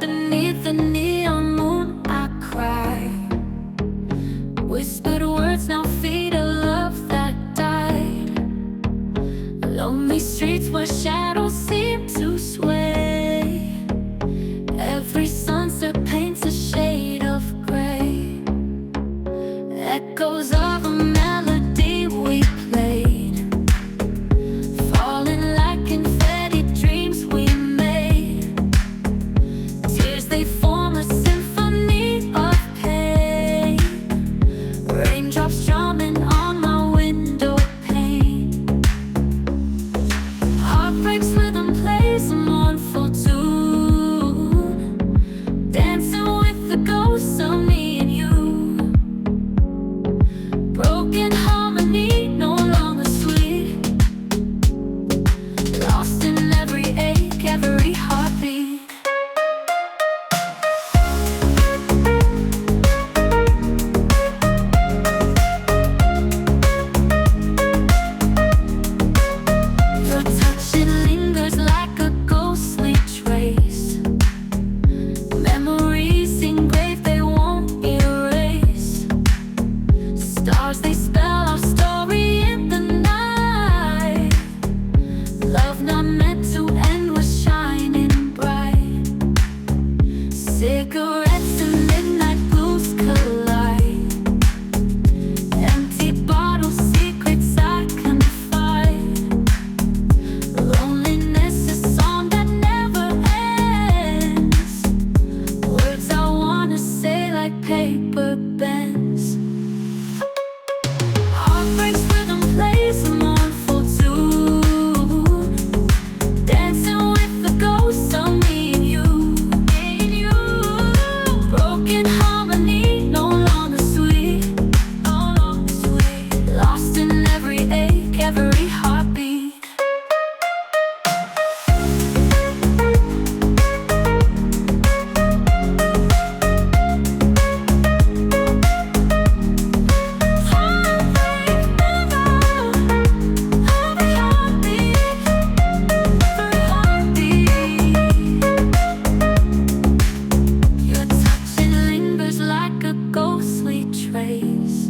beneath the neon moon I cry. Whispered words now feed a love that died. Lonely streets where shadows seem to sway. Every sunset paints a shade of gray. Echoes of a melody we played, falling like confetti dreams we made. Tears, they form a symphony of pain. Raindrops drumming on my window pane. Heartbreaks rhythm plays a mournful tune, dancing with the ghosts of me and you. Broken harmony, no longer sweet. Lost in every ache, every heartbeat. Your touch, it lingers like a ghostly trace. Memories engraved, they won't erase. Stars, they spell our story in the night. Love not meant to end was shining bright. Cigarettes and midnight blues collide. Empty bottles, secrets I confide. Loneliness is a song that never ends. Words I wanna say like paper bends. Heartbreaks rhythm plays a mournful tune, dancing with the ghosts of me and you. Broken harmony, no longer sweet. Lost in every ache, every heartbeat. Your touch, it lingers like a ghostly trace.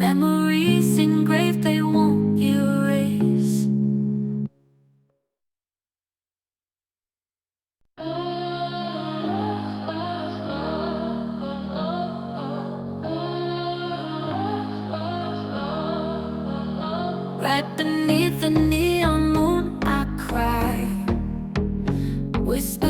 Memories engraved, they won't erase. Right beneath the neon moon I cry. Whisper